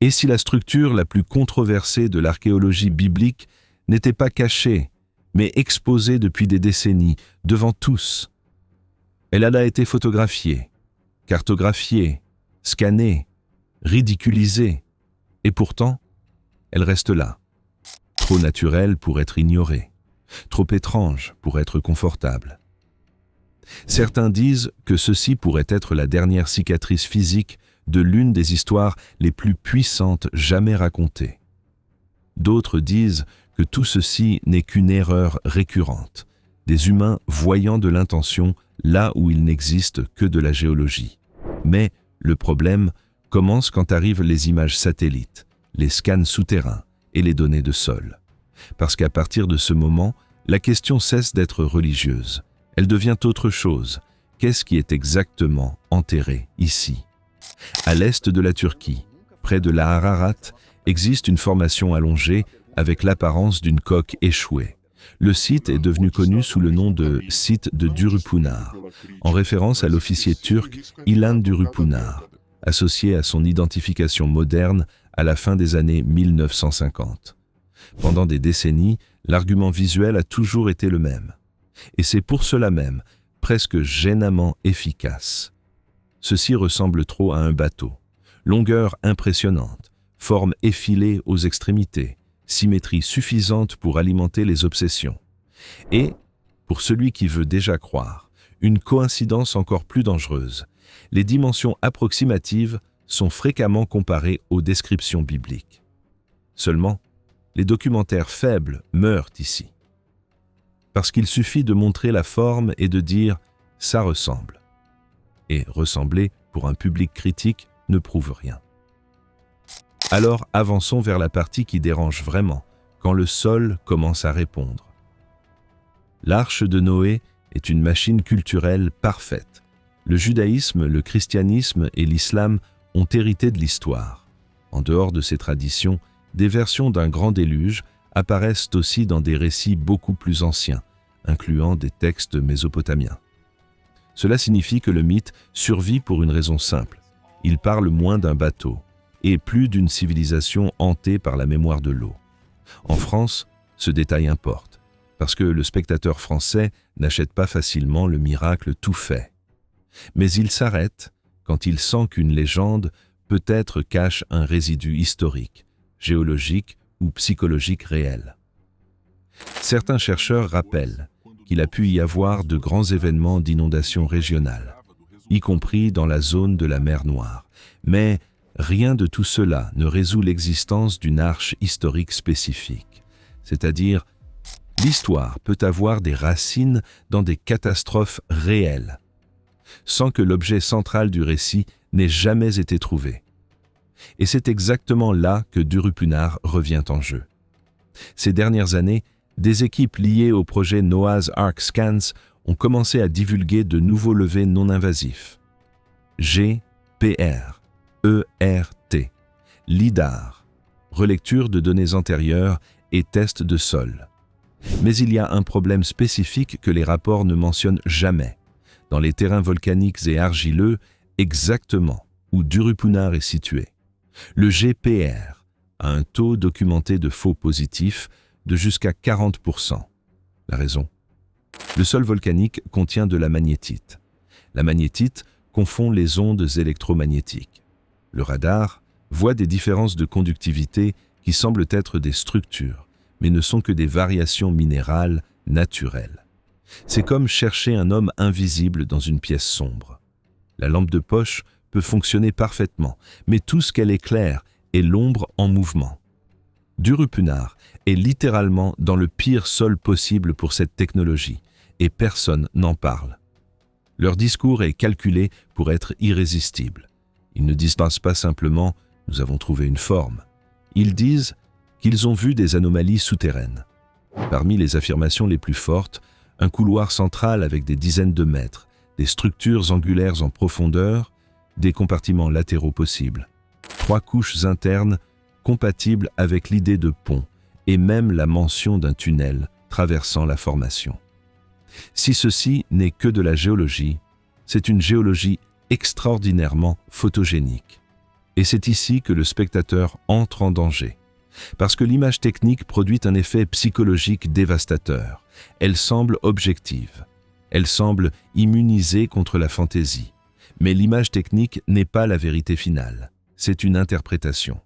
Et si la structure la plus controversée de l'archéologie biblique n'était pas cachée, mais exposée depuis des décennies, devant tous? Elle a été photographiée, cartographiée, scannée, ridiculisée, et pourtant, elle reste là, trop naturelle pour être ignorée, trop étrange pour être confortable. Certains disent que ceci pourrait être la dernière cicatrice physique de l'une des histoires les plus puissantes jamais racontées. D'autres disent que tout ceci n'est qu'une erreur récurrente, des humains voyant de l'intention là où il n'existe que de la géologie. Mais le problème commence quand arrivent les images satellites, les scans souterrains et les données de sol. Parce qu'à partir de ce moment, la question cesse d'être religieuse. Elle devient autre chose. Qu'est-ce qui est exactement enterré ici? À l'est de la Turquie, près de la Ararat, existe une formation allongée avec l'apparence d'une coque échouée. Le site est devenu connu sous le nom de site de Durupunar, en référence à l'officier turc Ilan Durupunar, associé à son identification moderne à la fin des années 1950. Pendant des décennies, l'argument visuel a toujours été le même. Et c'est pour cela même presque gênamment efficace. Ceci ressemble trop à un bateau. Longueur impressionnante, forme effilée aux extrémités, symétrie suffisante pour alimenter les obsessions. Et, pour celui qui veut déjà croire, une coïncidence encore plus dangereuse. Les dimensions approximatives sont fréquemment comparées aux descriptions bibliques. Seulement, les documentaires faibles meurent ici. Parce qu'il suffit de montrer la forme et de dire « ça ressemble ». Et ressembler, pour un public critique, ne prouve rien. Alors avançons vers la partie qui dérange vraiment, quand le sol commence à répondre. L'Arche de Noé est une machine culturelle parfaite. Le judaïsme, le christianisme et l'islam ont hérité de l'histoire. En dehors de ces traditions, des versions d'un grand déluge apparaissent aussi dans des récits beaucoup plus anciens, incluant des textes mésopotamiens. Cela signifie que le mythe survit pour une raison simple. Il parle moins d'un bateau et plus d'une civilisation hantée par la mémoire de l'eau. En France, ce détail importe, parce que le spectateur français n'achète pas facilement le miracle tout fait. Mais il s'arrête quand il sent qu'une légende peut-être cache un résidu historique, géologique ou psychologique réel. Certains chercheurs rappellent qu'il a pu y avoir de grands événements d'inondation régionale, y compris dans la zone de la mer Noire. Mais rien de tout cela ne résout l'existence d'une arche historique spécifique. C'est-à-dire, l'histoire peut avoir des racines dans des catastrophes réelles, sans que l'objet central du récit n'ait jamais été trouvé. Et c'est exactement là que Durupunar revient en jeu. Ces dernières années, des équipes liées au projet Noah's Ark Scans ont commencé à divulguer de nouveaux levés non invasifs. GPR, ERT, LIDAR, relecture de données antérieures et tests de sol. Mais il y a un problème spécifique que les rapports ne mentionnent jamais. Dans les terrains volcaniques et argileux, exactement où Durupunar est situé. Le GPR a un taux documenté de faux positifs de jusqu'à 40%. La raison? Le sol volcanique contient de la magnétite. La magnétite confond les ondes électromagnétiques. Le radar voit des différences de conductivité qui semblent être des structures, mais ne sont que des variations minérales naturelles. C'est comme chercher un homme invisible dans une pièce sombre. La lampe de poche peut fonctionner parfaitement, mais tout ce qu'elle éclaire est l'ombre en mouvement. Durupunar est littéralement dans le pire sol possible pour cette technologie, et personne n'en parle. Leur discours est calculé pour être irrésistible. Ils ne disent pas simplement « nous avons trouvé une forme ». Ils disent qu'ils ont vu des anomalies souterraines. Parmi les affirmations les plus fortes, un couloir central avec des dizaines de mètres, des structures angulaires en profondeur, des compartiments latéraux possibles, 3 couches internes compatibles avec l'idée de pont et même la mention d'un tunnel traversant la formation. Si ceci n'est que de la géologie, c'est une géologie extraordinairement photogénique. Et c'est ici que le spectateur entre en danger. Parce que l'image technique produit un effet psychologique dévastateur. Elle semble objective. Elle semble immunisée contre la fantaisie. Mais l'image technique n'est pas la vérité finale. C'est une interprétation.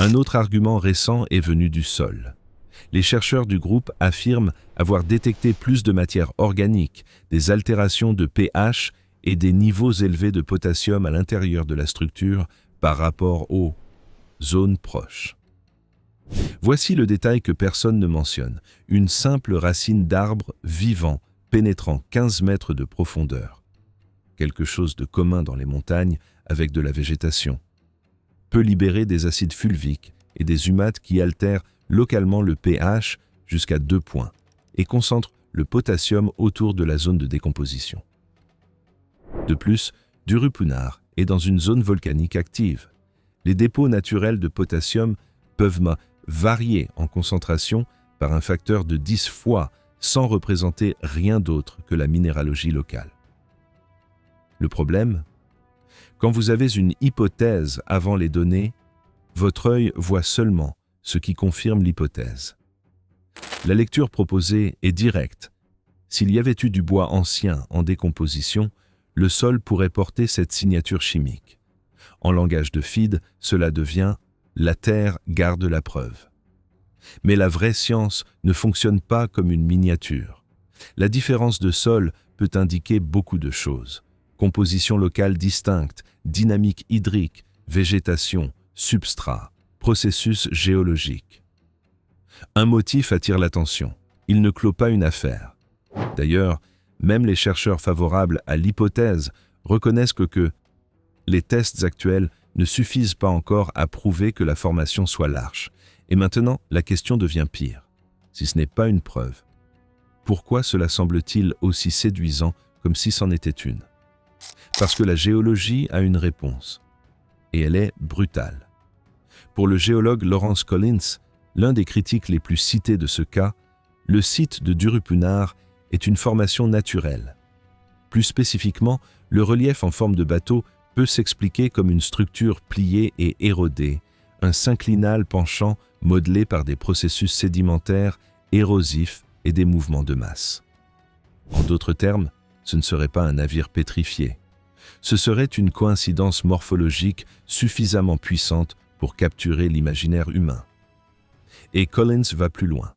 Un autre argument récent est venu du sol. Les chercheurs du groupe affirment avoir détecté plus de matière organique, des altérations de pH et des niveaux élevés de potassium à l'intérieur de la structure par rapport aux zones proches. Voici le détail que personne ne mentionne. Une simple racine d'arbre vivant pénétrant 15 mètres de profondeur. Quelque chose de commun dans les montagnes avec de la végétation. Peut libérer des acides fulviques et des humates qui altèrent localement le pH jusqu'à 2 points et concentrent le potassium autour de la zone de décomposition. De plus, Durupunar est dans une zone volcanique active. Les dépôts naturels de potassium peuvent varier en concentration par un facteur de 10 fois sans représenter rien d'autre que la minéralogie locale. Le problème ? Quand vous avez une hypothèse avant les données, votre œil voit seulement ce qui confirme l'hypothèse. La lecture proposée est directe. S'il y avait eu du bois ancien en décomposition, le sol pourrait porter cette signature chimique. En langage de Fid, cela devient « la Terre garde la preuve ». Mais la vraie science ne fonctionne pas comme une miniature. La différence de sol peut indiquer beaucoup de choses. Composition locale distincte, dynamique hydrique, végétation, substrat, processus géologique. Un motif attire l'attention. Il ne clôt pas une affaire. D'ailleurs, même les chercheurs favorables à l'hypothèse reconnaissent que les tests actuels ne suffisent pas encore à prouver que la formation soit large. Et maintenant, la question devient pire. Si ce n'est pas une preuve, pourquoi cela semble-t-il aussi séduisant comme si c'en était une ? Parce que la géologie a une réponse. Et elle est brutale. Pour le géologue Lawrence Collins, l'un des critiques les plus cités de ce cas, le site de Durupunar est une formation naturelle. Plus spécifiquement, le relief en forme de bateau peut s'expliquer comme une structure pliée et érodée, un synclinal penchant modelé par des processus sédimentaires, érosifs et des mouvements de masse. En d'autres termes, ce ne serait pas un navire pétrifié. Ce serait une coïncidence morphologique suffisamment puissante pour capturer l'imaginaire humain. Et Collins va plus loin.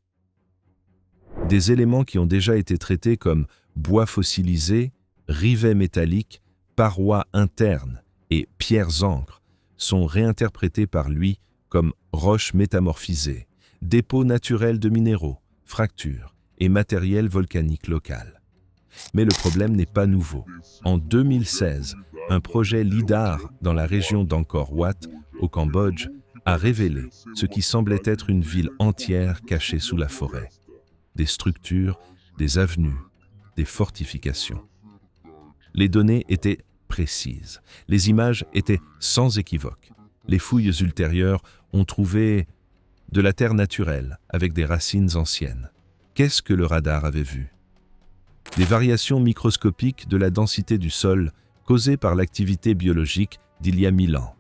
Des éléments qui ont déjà été traités comme bois fossilisé, rivets métalliques, parois internes et pierres-encres sont réinterprétés par lui comme roches métamorphisées, dépôts naturels de minéraux, fractures et matériel volcanique local. Mais le problème n'est pas nouveau. En 2016, un projet LIDAR dans la région d'Angkor Wat, au Cambodge, a révélé ce qui semblait être une ville entière cachée sous la forêt. Des structures, des avenues, des fortifications. Les données étaient précises. Les images étaient sans équivoque. Les fouilles ultérieures ont trouvé de la terre naturelle avec des racines anciennes. Qu'est-ce que le radar avait vu ? Des variations microscopiques de la densité du sol causées par l'activité biologique d'il y a 1000 ans.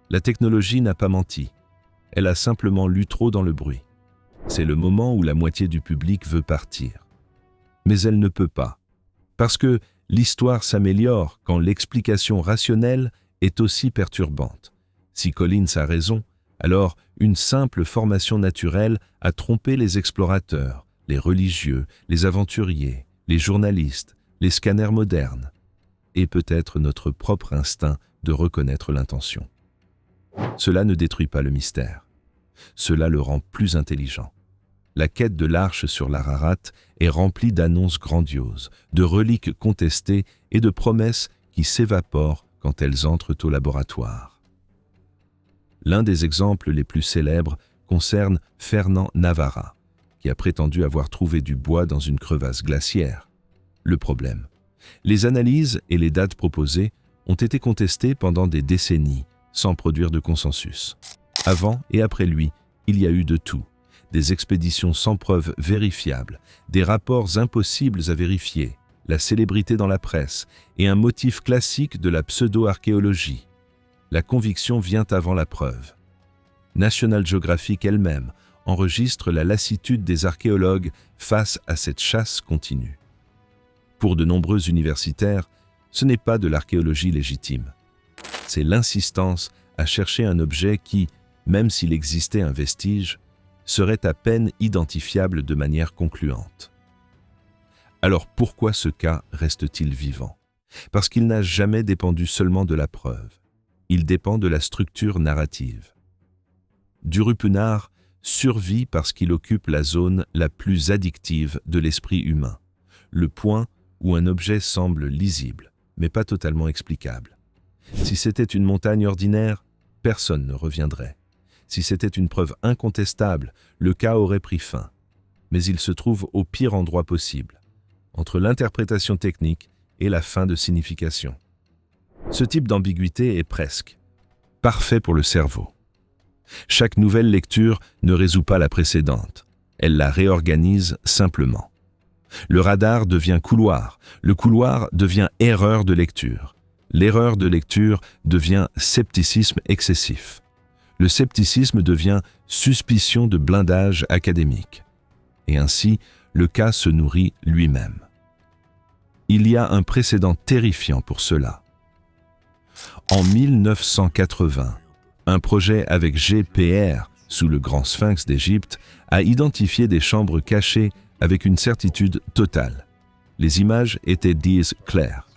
La technologie n'a pas menti. Elle a simplement lu trop dans le bruit. C'est le moment où la moitié du public veut partir. Mais elle ne peut pas. Parce que l'histoire s'améliore quand l'explication rationnelle est aussi perturbante. Si Collins a raison, alors une simple formation naturelle a trompé les explorateurs, les religieux, les aventuriers, les journalistes, les scanners modernes, et peut-être notre propre instinct de reconnaître l'intention. Cela ne détruit pas le mystère. Cela le rend plus intelligent. La quête de l'arche sur l'Ararat est remplie d'annonces grandioses, de reliques contestées et de promesses qui s'évaporent quand elles entrent au laboratoire. L'un des exemples les plus célèbres concerne Fernand Navarra, qui a prétendu avoir trouvé du bois dans une crevasse glaciaire. Le problème, les analyses et les dates proposées ont été contestées pendant des décennies, sans produire de consensus. Avant et après lui, il y a eu de tout. Des expéditions sans preuves vérifiables, des rapports impossibles à vérifier, la célébrité dans la presse et un motif classique de la pseudo-archéologie. la conviction vient avant la preuve. National Geographic elle-même enregistre la lassitude des archéologues face à cette chasse continue. Pour de nombreux universitaires, ce n'est pas de l'archéologie légitime. C'est l'insistance à chercher un objet qui, même s'il existait un vestige, serait à peine identifiable de manière concluante. Alors pourquoi ce cas reste-t-il vivant? Parce qu'il n'a jamais dépendu seulement de la preuve. Il dépend de la structure narrative. Durupunar survit parce qu'il occupe la zone la plus addictive de l'esprit humain, le point où un objet semble lisible, mais pas totalement explicable. Si c'était une montagne ordinaire, personne ne reviendrait. Si c'était une preuve incontestable, le cas aurait pris fin. Mais il se trouve au pire endroit possible, entre l'interprétation technique et la fin de signification. Ce type d'ambiguïté est presque parfait pour le cerveau. Chaque nouvelle lecture ne résout pas la précédente, elle la réorganise simplement. Le radar devient couloir, le couloir devient erreur de lecture. L'erreur de lecture devient scepticisme excessif. Le scepticisme devient suspicion de blindage académique. Et ainsi, le cas se nourrit lui-même. Il y a un précédent terrifiant pour cela. En 1980, un projet avec GPR, sous le Grand Sphinx d'Égypte, a identifié des chambres cachées avec une certitude totale. Les images étaient dites claires.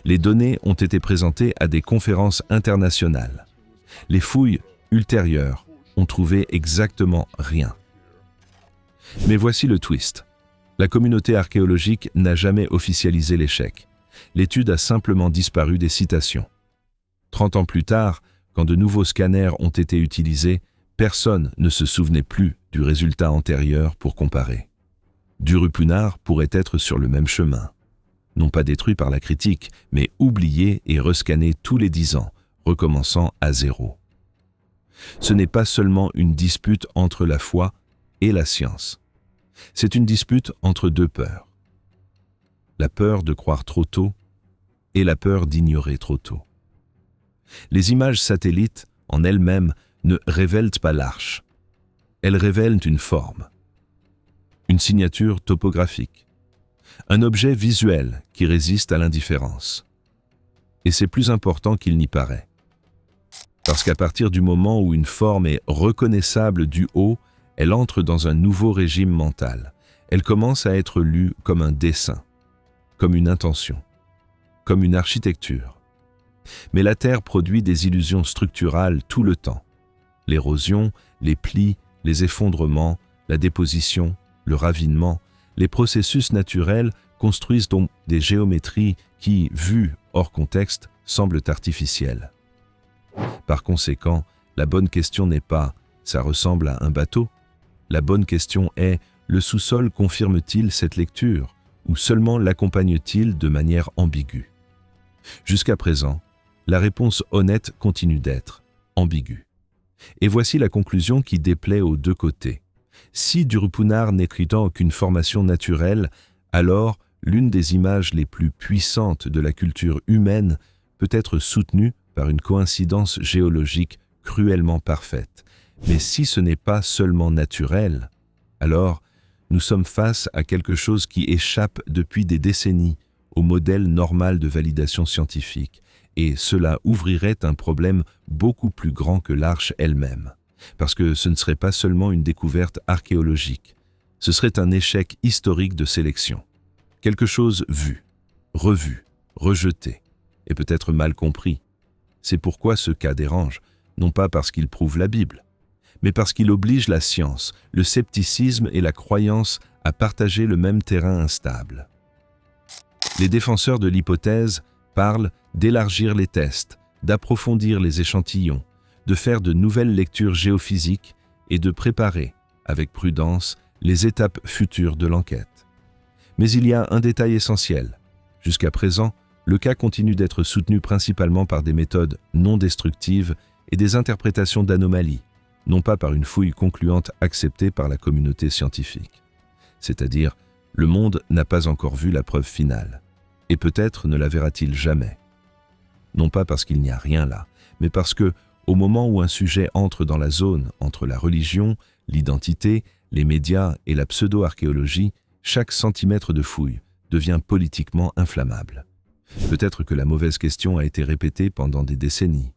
Les données ont été présentées à des conférences internationales. Les fouilles ultérieures ont trouvé exactement rien. Mais voici le twist. La communauté archéologique n'a jamais officialisé l'échec. L'étude a simplement disparu des citations. 30 ans plus tard, quand de nouveaux scanners ont été utilisés, personne ne se souvenait plus du résultat antérieur pour comparer. Durupunar pourrait être sur le même chemin. Non pas détruit par la critique, mais oublié et rescanné tous les 10 ans, recommençant à zéro. Ce n'est pas seulement une dispute entre la foi et la science. C'est une dispute entre deux peurs. La peur de croire trop tôt et la peur d'ignorer trop tôt. Les images satellites, en elles-mêmes, ne révèlent pas l'arche. Elles révèlent une forme, une signature topographique, un objet visuel qui résiste à l'indifférence. Et c'est plus important qu'il n'y paraît. Parce qu'à partir du moment où une forme est reconnaissable du haut, elle entre dans un nouveau régime mental. Elle commence à être lue comme un dessin, comme une intention, comme une architecture. Mais la Terre produit des illusions structurales tout le temps. L'érosion, les plis, les effondrements, la déposition, le ravinement, les processus naturels construisent donc des géométries qui, vues hors contexte, semblent artificielles. Par conséquent, la bonne question n'est pas « ça ressemble à un bateau ?» La bonne question est « le sous-sol confirme-t-il cette lecture ou seulement l'accompagne-t-il de manière ambiguë ?» Jusqu'à présent, la réponse honnête continue d'être ambiguë. Et voici la conclusion qui déplaît aux deux côtés. Si Durupunar n'écrivant aucune formation naturelle, alors l'une des images les plus puissantes de la culture humaine peut être soutenue par une coïncidence géologique cruellement parfaite. Mais si ce n'est pas seulement naturel, alors nous sommes face à quelque chose qui échappe depuis des décennies au modèle normal de validation scientifique, et cela ouvrirait un problème beaucoup plus grand que l'arche elle-même, parce que ce ne serait pas seulement une découverte archéologique, ce serait un échec historique de sélection. Quelque chose vu, revu, rejeté, et peut-être mal compris. C'est pourquoi ce cas dérange, non pas parce qu'il prouve la Bible, mais parce qu'il oblige la science, le scepticisme et la croyance à partager le même terrain instable. Les défenseurs de l'hypothèse parlent d'élargir les tests, d'approfondir les échantillons, de faire de nouvelles lectures géophysiques et de préparer, avec prudence, les étapes futures de l'enquête. Mais il y a un détail essentiel. Jusqu'à présent, le cas continue d'être soutenu principalement par des méthodes non destructives et des interprétations d'anomalies, non pas par une fouille concluante acceptée par la communauté scientifique. C'est-à-dire, le monde n'a pas encore vu la preuve finale, et peut-être ne la verra-t-il jamais. non pas parce qu'il n'y a rien là, mais parce que, au moment où un sujet entre dans la zone entre la religion, l'identité, les médias et la pseudo-archéologie, chaque centimètre de fouille devient politiquement inflammable. Peut-être que la mauvaise question a été répétée pendant des décennies.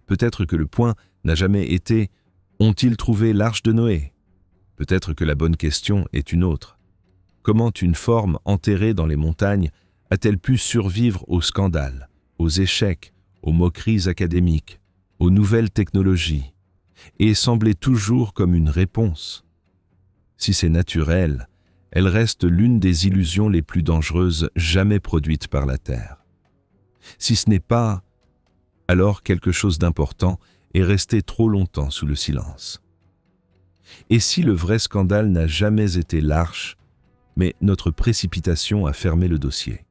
Peut-être que le point n'a jamais été « Ont-ils trouvé l'arche de Noé ?» Peut-être que la bonne question est une autre. Comment une forme enterrée dans les montagnes a-t-elle pu survivre aux scandales, aux échecs, aux moqueries académiques, aux nouvelles technologies, et sembler toujours comme une réponse? Si c'est naturel, elle reste l'une des illusions les plus dangereuses jamais produites par la Terre. Si ce n'est pas, alors quelque chose d'important est resté trop longtemps sous le silence. Et si le vrai scandale n'a jamais été l'arche, mais notre précipitation a fermé le dossier?